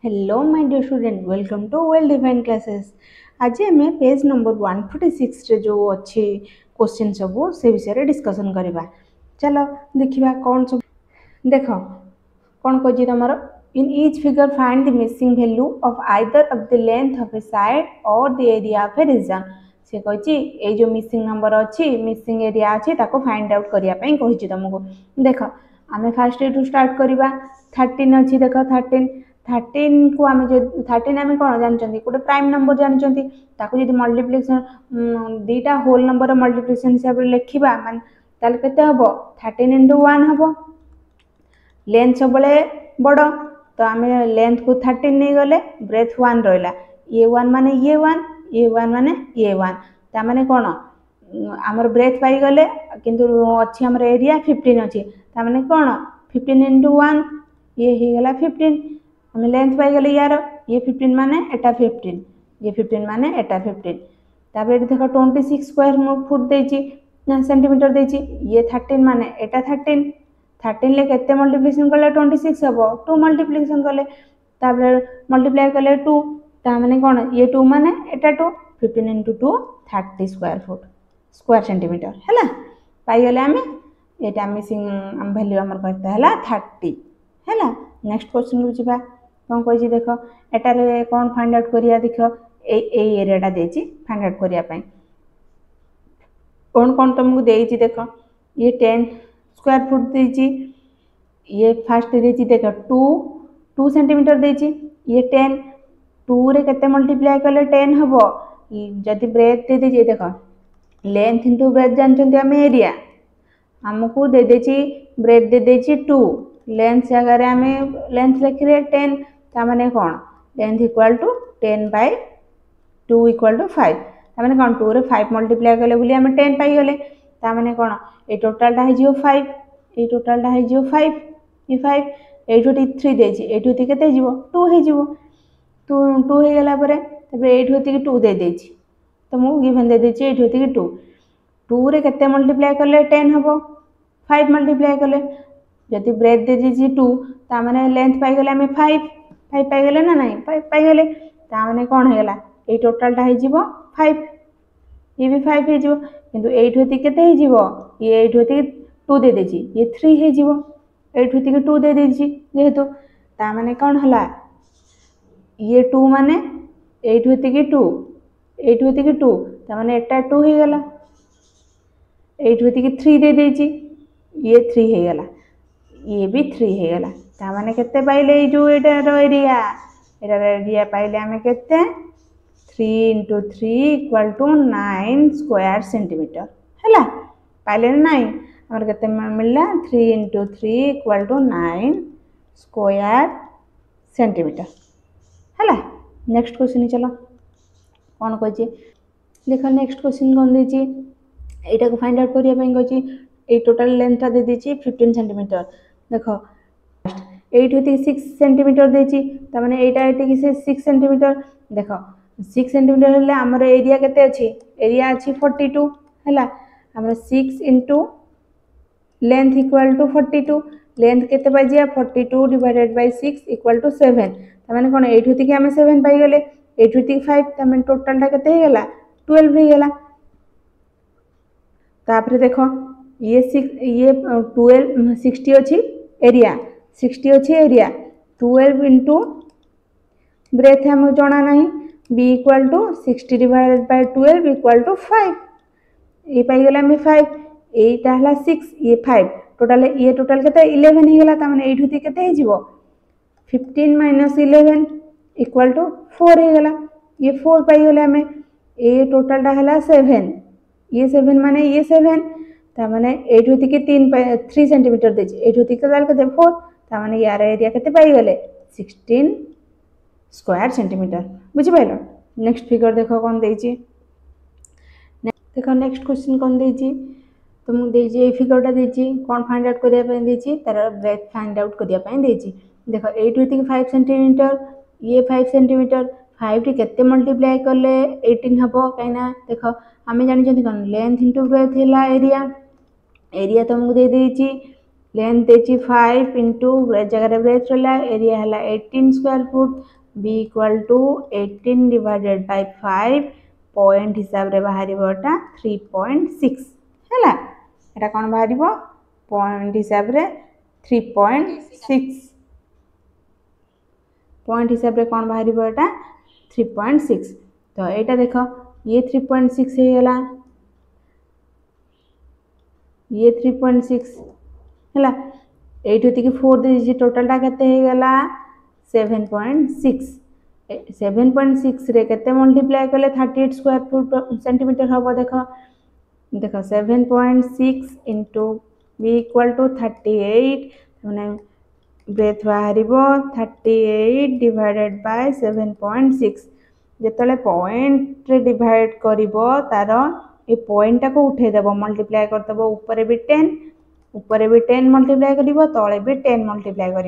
Hello my dear student welcome to Well Define Classes. आज आम page number 146 रे जो अच्छी क्वेश्चन सब से विषय डिस्कसन करवा। चलो देखिए कौन सब देख कौन कह तुम in each figure find the missing value of either of the length of a side और the area of a region. से कही जो मिसिंग नंबर अच्छी मिसिंग एरिया अच्छी ताको फाइंड आउट करने कही तुमको। देख आम फास्ट यू स्टार्ट करवा 13 अच्छी देख 13 को आम जो 13 आम कौन जानते गोटे प्राइम नंबर जानते जब मल्टीप्लिकेशन दीटा होल नंबर मल्टीप्लिकेशन हिसाब से लिखा मान ताल के हम 13 × 1 हम लेंथ सब बड़ तो आम लेंथ को 13 नहीं गले ब्रेथ 1 रहा ये 1 माने ये 1 ये 1 माने ये 1 ताने कौन आमर ब्रेथ पाई गले किंतु अच्छी आमर एरिया 15 अच्छी ताने कौन 15 × 1 ये हो गला 15 आम लेंथ पाई गले यार ये 15 माने एटा 15 ये 15 माने एटा 15 तापर देख 26 स्क्वायर फुट देची सेंटीमीटर देची ये 13 माने एटा 13 ले केते मल्टीप्लिकेशन कले 26 हम 2 मल्टीप्लिकेशन कले तापर मल्टीप्लाई कले 2 ता माने कौन ये 2 माने एटा 2 15 × 2 30 स्क्वायर फुट स्क्वायर सेंटीमीटर हैला पाई गले आमे एटा मिसिंग हम वैल्यू हमर कहता हैला 30 हैला। नेक्स्ट क्वेश्चन को जीवा कौन कही देख एटारे कौन फाइंड आउट करिया देख ए एरियाटा देची फाइंड आउट करिया पई कौन कौन तुमको देची देख ये 10 स्क्वायर फुट देची ये फास्ट देची देख 2 सेंटीमीटर देची ये 10 2 रे केते मल्टीप्लाई कले 10 हबो जदि ब्रेथ दे देची देख लेंथ इनटू ब्रेथ जानचंती हम एरिया हमको दे देची ब्रेथ दे देची 2 लेंथ जगह आम लेंथ लिखिले 10 ताने कौन length equal to 10/2 equal to 5 ताने कौन 2 रे 5 मल्टीप्लाई कले बोली आम 10 पाई गले ताने कौन ये टोटालटा हो 5 ये टोटालटा हो 5 ये 5 एठो 3 देची एठो केते हो 2 हो 2 हो गला परे तबे एठो 2 दे देची तो मु गिवन दे देची एठो 2 2 रे केते मल्टीप्लाई कले 10 हबो 5 मल्टीप्लाई कले जदि ब्रेथ दे दीजिए 2 ताने लेंथ पाई गले हमें 5 पाई गले ना नहीं 5 पाई गले ताने कौन है ये टोटालटा हो 5 ये भी 5 हो किंतु एठो केते हो ये एठो 2 दे देची ये 3 हो एठो 2 दे देची जेहेतु ताने कौन हला ये 2 माने एठो 2 एठो 2 ताने एटा 2 हो गला एठो 3 दे देची ये 3 हो गला ये भी 3 हो गला ताने केते पाइले जो एटार एरिया पाइले आमे केते 3 × 3 = 9 स्क्वायर सेंटीमीटर हैला पाइले 9 हमर केते मिलला 3 × 3 = 9 स्क्वायर सेंटीमीटर हैला। नेक्स्ट क्वेश्चन चलो कौन कही देख नेक्स्ट क्वेश्चन कौन देची एटा को फाइंड आउट करिया पई कही ए टोटल लेंथटा दे देची 15 सेंटीमीटर देख 8 होती 6 सेंटीमीटर देची ताने एटा एटी से 6 सेंटीमीटर देख 6 सेंटीमीटर हेले हमर एरिया केते अछि एरिया अछि 42 हैला हमर 6 * लेंथ इक्वल टू 42 लेंथ केते पाई जिया 42 / 6 = 7 ताने कोन 8 होती कि हम 7 पाई गले 8 होती 5 ताने टोटलटा केते हे गेला 12 हे गेला तापर देखो ये 12 60 अच्छी एरिया 60 अच्छी एरिया 12 * ब्रेथ हम जना नहीं b = 60 / 12 = 5 ये पाई गला हमें 5 एटा हला 6 ये 5 टोटल ये टोटल केते 11 हे गला ताने 8 होती केते हे जीवो 15 - 11 = 4 हे गला ये 4 पाई गले हमें ये टोटलटा हला 7 ये 7 माने ये 7 ताने 8 होती कि 3 सेंटीमीटर देची 8 होती के के 4 ताने यार एरिया केते पाई गले 16 स्क्वायर सेंटीमीटर बुझि पाइलो। नेक्स्ट फिगर देखो कौन देची देखो नेक्स्ट क्वेश्चन कौन देची तुम देची ए फिगरटा देची कौन फाइंड आउट करिया पई देची तार ब्रेथ फाइंड आउट करिया पई देची देखो 8 होती 5 सेंटीमीटर ये 5 सेंटीमीटर 5 टी केते मल्टीप्लाई करले 18 हबो काइना देखो आमे जानि जंती कोन लेंथ इनटू ब्रेथ हैला एरिया तुमको दे देची लेंथ देची 5 * ब्रेथ जगह ब्रेथ रहला एरिया हैला 18 square foot b equal to 18 divided by 5 point हिसाब रे बाहर 3.6 है एटा कौन बाहर पॉइंट हिसाब रे 3.6 पॉइंट हिसाब रे कौन बाहर एटा 3.6 तो एटा देख ये 3.6 हो गला ये 3.6 है ये 4 दे टोटल टा केते हो गला 7.6 7.6 रे केते मल्टीप्लाई कले 38 स्क्वायर फुट सेंटीमीटर हम देख देख 7.6 इंटू बी इक्वल टू 38 मैंने ब्रेथ बाहर 38 डिवाइडेड बाय 7.6 जिते पॉइंट रे डिवाइड कर तार ये पॉइंट टाक उठेदेव मल्टीप्लाई करदेव ऊपर भी 10 मल्टीप्लाई कर तले भी 10 मल्टीप्लाई कर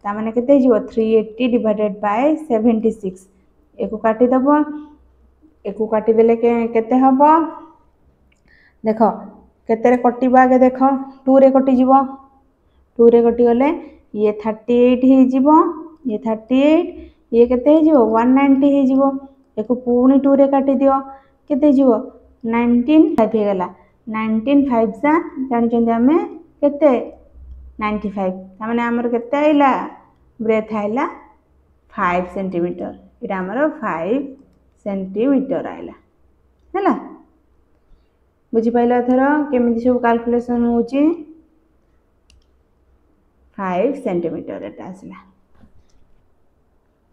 माने केते हो 380 डिवाइडेड बाय 76 एको काटिदेव एको काटिदेले केते हबो देख केते कटिबो आगे देख 2 रे कटिजिवो 2 रे कटि गले ये 38 हे जिवो ये 38 ये केते हे जिवो 190 हे जिवो एको पुणी 2 रे काटि दियो केते जिवो 19 5 हे गला 19 5 सा जानि चंदी हमें केते 95 माने हमर केते आइला ब्रेथ आइला 5 सेंटीमीटर इटा हमर 5 सेंटीमीटर आइला हैला बुझी पाइला एथर केमिति सब कैलकुलेशन होची 5 सेंटीमीटर एटा आसला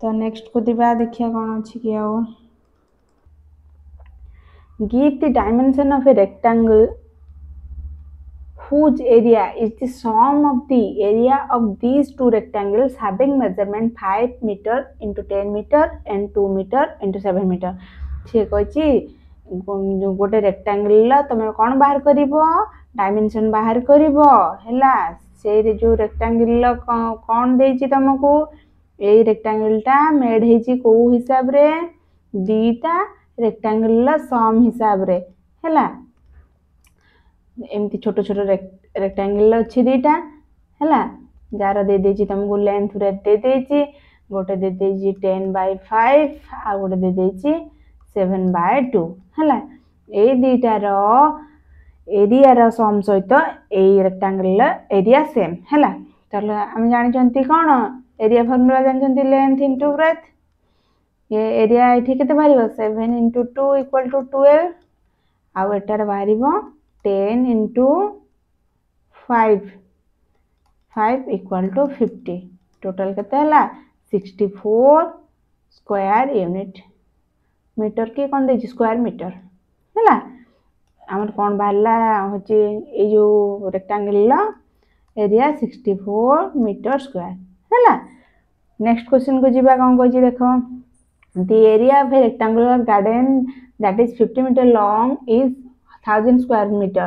तो नेक्स्ट को दिबा देखिया कोन अछि कि आउ give the dimension of a rectangle whose area is the sum of the area of these two rectangles having measurement 5 meter into 10 meter and 2 meter into 7 meter से कहि गोटे रेक्टांगल तुम कौन बाहर करिवो डायमेंशन बाहर करिवो हैला से जो रेक्टांगल कौन देछि तुमको ए रेक्टांगल टा मेड हेछि को हिसाब रे दीटा रेक्टांगल सम हिसाब रे हैला एमती छोट छोट रेक्टांगल अच्छी दीटा हैला जार दे देछि तुमको लेंथ रे दे देछि गोटे दे देछि 10/5 आ गोटे दे देछि 7/2 हैला ए दीटा रो एरिया रो सम सहित ए रेक्टांगल एरिया सेम हैला चलो हम जानि चंती कोन एरिया फार्मूला जानि चंती लेंथ इनटू ब्रेथ ये एरिया एठी केते बाहरिबो 7 into 2 equal to 12 आउ एटार बाहरिबो 10 into 5 equal to 50 टोटल केते हला 64 स्क्वायर यूनिट मीटर के कोन देछि स्क्वायर मीटर हला हमर कोन बाहरला होची ए जो रेक्टेंगल एरिया 64 मीटर स्क्वायर हला नेक्स्ट क्वेश्चन को जिबा कोन कहछि देखो the area of a rectangular garden that is 50 meter long is 1000 square meter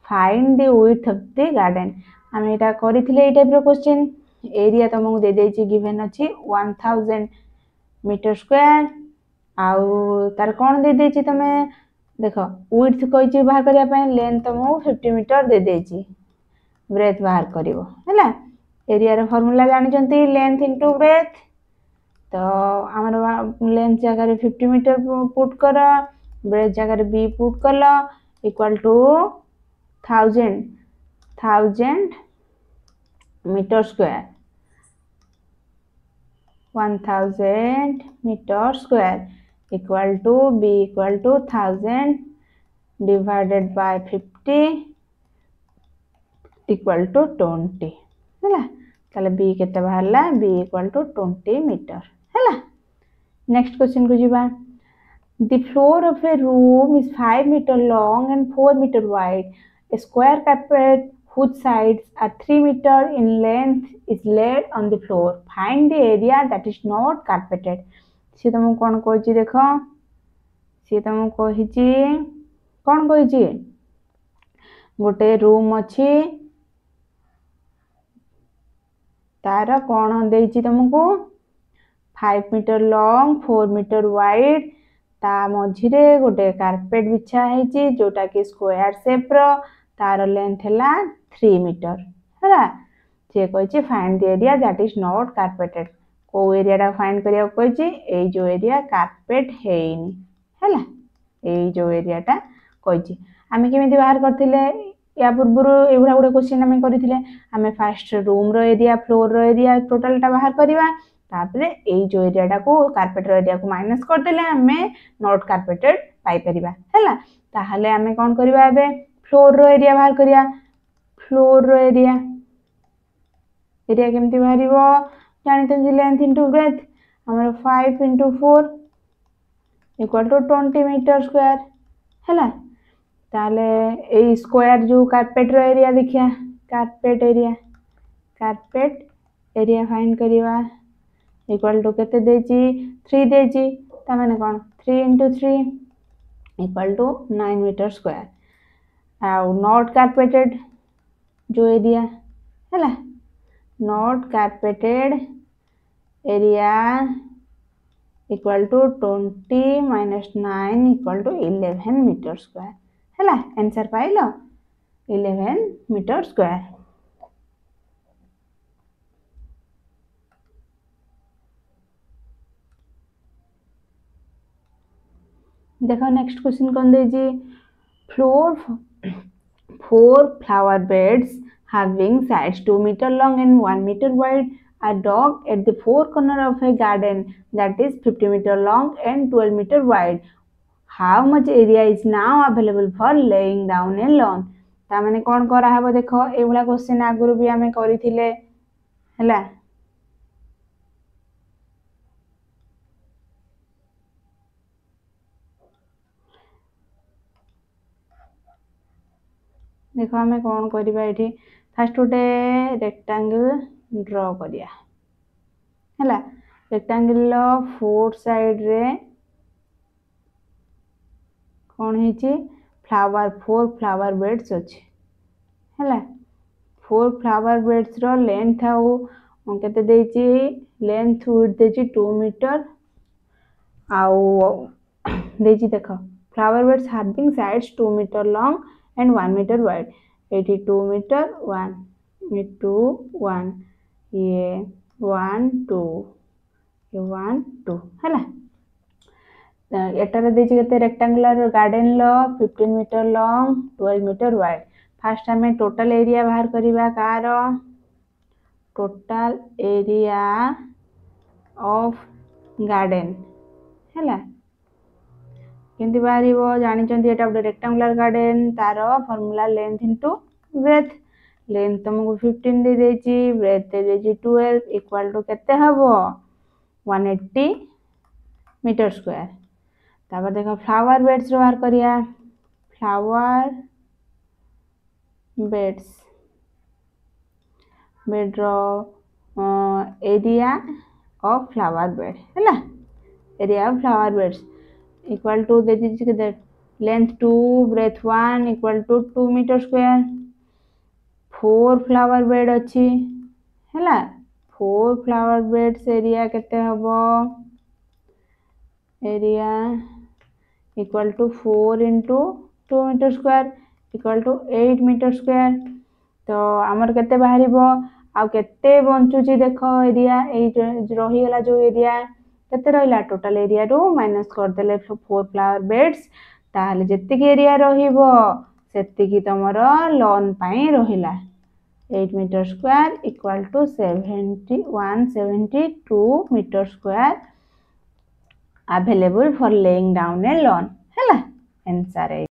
find the width of the garden हम एटा करिथिले ए टाइप रो क्वेश्चन एरिया तुमको दे देछि गिवन अछि 1000 मीटर स्क्वायर आउ तार कोन दे देछि तमे देखो विड्थ कहिछि बाहर करिया पय लेंथ तुमको 50 मीटर दे देछि ब्रेथ बाहर करिवो हैला एरिया रो फार्मूला जानि जंती लेंथ इनटू ब्रेथ तो आमर लेंथ जगह 50 मीटर पुट कर ब्रेथ जगह बी पुट कल equal to 1000 metre square 1000 metre square equal to B equal to 1000 divided by 50 equal to 20 हैला ताले बी केते बाहरला बी इक्वल टू 20 मीटर हैला नेक्स्ट क्वेश्चन को जिबा the floor of a room is 5 meter long and 4 meter wide a square carpet whose sides are 3 meter in length is laid on the floor find the area that is not carpeted से तुम कोन कहछि देखो से तुम कहिछि कोन कहिछि गोटे room अछि तार कोन देछि तुमको 5 मीटर लॉन्ग 4 मीटर वाइड ता मझिरे गोटे कार्पेट बिछा हेछि जोटा कि स्क्वायर शेप रो तार लेंथ हला 3 मीटर हला से कहिछि find the area that is not carpeted को एरिया फाइंड करिया कहिछि ए जो एरिया कार्पेट हेइनी हैला ए जो एरिया टा कहिछि आमे केमिति बाहर करथिले या पूर्व एभुरा गुडे क्वेश्चन आमे करिथिले आमे फर्स्ट रूम रो एरिया फ्लोर रो एरिया टोटल टा बाहर करिवा तापरे ए जो एरिया टा को कार्पेट रो एरिया को माइनस कर देले आमे नॉट कार्पेटेड पाई परिबा हैला ताहले आमे कोन करिवा एबे फ्लोर रो एरिया बाहर करिया फ्लोर रो एरिया केमती बाहरिबो जानिते लेंथ इनटू ब्रेथ हमर 5 into 4 equal to 20 meter square हैला ताले ए स्क्वायर जो कार्पेट रो एरिया देखिया कार्पेट एरिया फाइंड करिवा इक्वल टू केते देची 3 देची ता माने कोन 3 into 3 equal to 9 meter square आ नॉट कार्पेटेड जो एरिया हैला not carpeted area equal to 20 minus 9 equal to 11 meter square हैला आंसर पाइलो 11 मीटर स्क्वायर देखो नेक्स्ट क्वेश्चन कौन देजी floor 4 flower beds having sides 2 meter long and 1 meter wide a dog at the four corner of a garden that is 50 meter long and 12 meter wide how much area is now available for laying down a lawn ता माने कोन करा हबो देखो एभला question आगुरु भी हमें करिथिले हैला देखो हमें कौन करिबा एठी फर्स्ट गोटे रेक्टेंगल ड्रा करिया हैला रेक्टेंगल लो फोर साइड रे कौन हेची फ्लावर 4 फ्लावर बेड्स अछि हैला 4 फ्लावर बेड्स रो लेंथ आउ केते देची लेंथ विड्थ देची 2 मीटर आउ देची देखो flower beds having sides 2 metre long and 1 meter wide 82 meter 1 ये 2 1 ये 1 2 ये 1 2 हैला एटारे देछि केते रेक्टेंगुलर गार्डन लो 15 meter long 12 meter wide first हमें टोटल एरिया बाहर करिबा कार टोटल एरिया ऑफ गार्डन हैला केंति बाहरिबो जानि चंती एटा गोटे रेक्टेंगुलर गार्डन तारो formula length into breadth length तुमको 15 दे देची ब्रेथ दे देची 12 इक्वल टू केते हबो 180 मीटर स्क्वायर तापर देखो फ्लावर बेड्स रो बाहर करिया फ्लावर बेड्स बेड रो एरिया ऑफ फ्लावर बेड हैला area of flower beds equal to दे दीजिए that length 2 breadth 1 equal to 2 meter square 4 flower bed अछि हैला 4 फ्लावर बेड्स एरिया केते हबो area equal to 4 into 2 meter square equal to 8 metre square तो हमर केते बाहरिबो आ केते बंचुची देखो एरिया ए रही गला जो एरिया केते रहिला टोटल एरिया रो माइनस कर देले 4 फ्लावर बेड्स ताले जत्ते के एरिया रहिबो सेत्ते की तमरो लॉन पई रहिला 8 metre square equal to 172 metre square available for laying down a lawn हैला आंसर है।